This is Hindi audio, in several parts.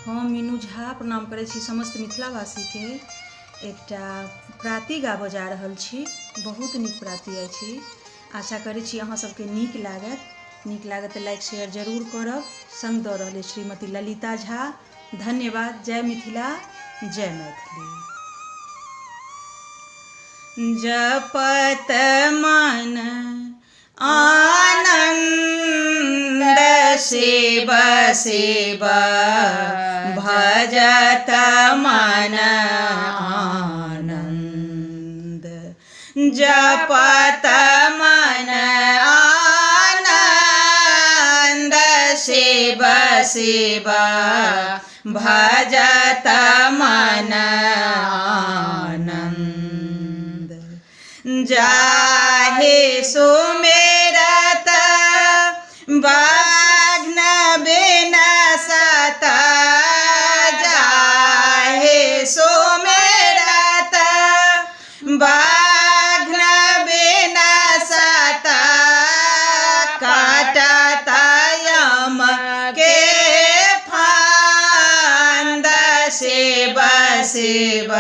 हम मीनू झा प्रणाम करै छी समस्त मिथिलावासी के। एकटा प्राति गाबऽ जा रहल छी, बहुत नीक प्राति अछि। आशा करै छी अहाँ सबके नीक लागत तऽ लाइक शेयर जरूर करब। संग दऽ रहल श्रीमती ललिता झा। धन्यवाद। जय मिथिला, जय मैथिली। जपत मन आनंद शिव शिव, भजत मन आनंद। जपत मन आनंद शिव शिव, भजत मन आनंद। जाहि सुमेरत बाग्न बिनसत, जाहि सुमेरत बाग्न बिनसत, काटत यम के फांद शिव शिव,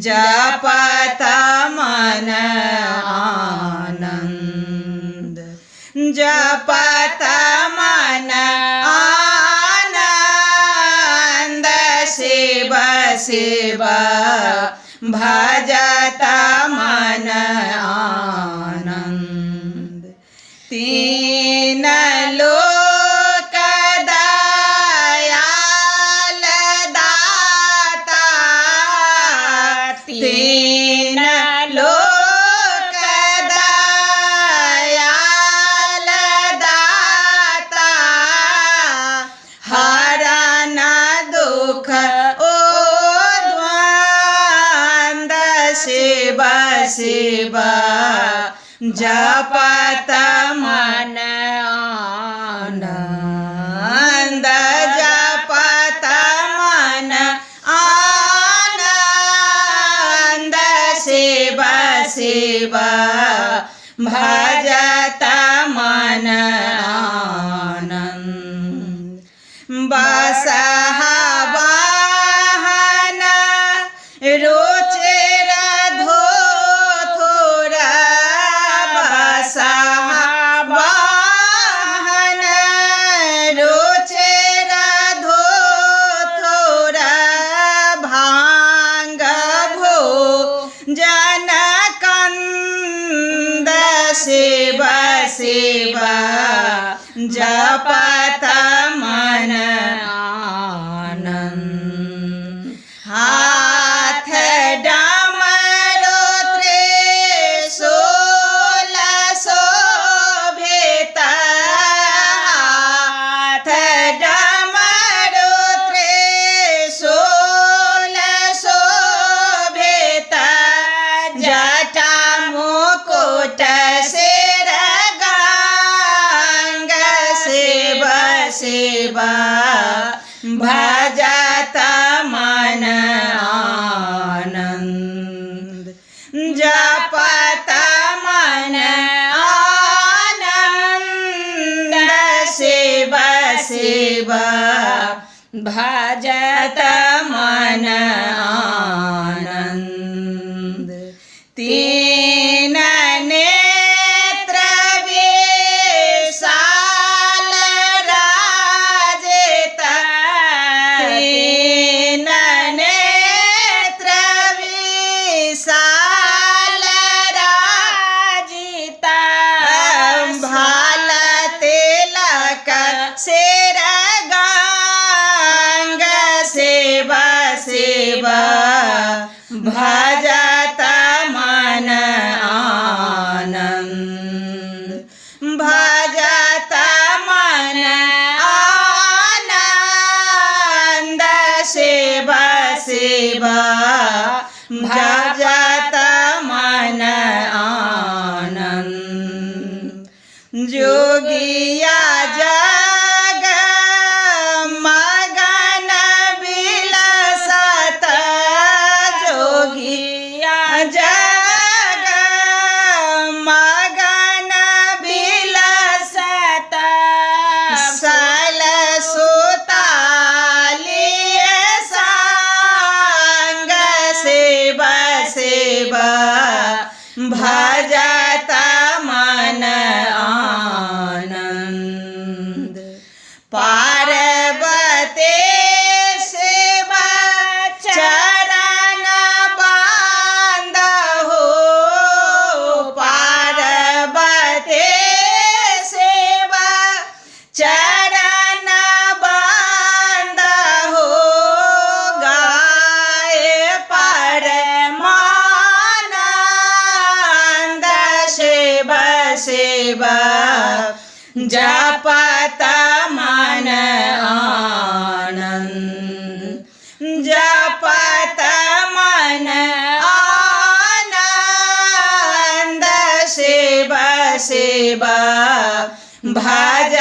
जपत मन आनंद। जपत मन आनंद शिव शिव, भजत मन आनंद। तीन लोक दयाल दाता, तीन लोक दयाल दाता, हरन दुख ओ द्वंद शिव शिव, जपत मन आनंद। जपत मन आनंद शिव शिव, भजत मन आनंद। बसहा वाहन रुचिर धोथुर, बसहा वाहन रुचिर धोथुर, भांग भोजन कंद शिव शिव, जपत मन आनंद। हाथ डमरू त्रिशूल शोभित, हाथ डमरू त्रिशूल शोभित, जटा मुकुट सिर गंग शिव शिव, भजत मन आनंद। जपत मन आनंद शिव शिव, भजत मन आनंद। तीन नेत्र विशाल राजित, तीन नेत्र विशाल राजित, भाल तिलक सिर गंग शिव शिव, भजत मन आनंद। भजत मन आनंद शिव शिव, भजत मन आनंद। जोगिया जग मगन बिलसत, जोगिया जग मगन बिलसत, सल सुता भजता मन आनंद। पार्वती शिव चरण बांधो, पार्वती शिव चरण बांधो, गाए परमानंद शिव शिव जपत मन आनंद, जपत मन आनंद शिव शिव भज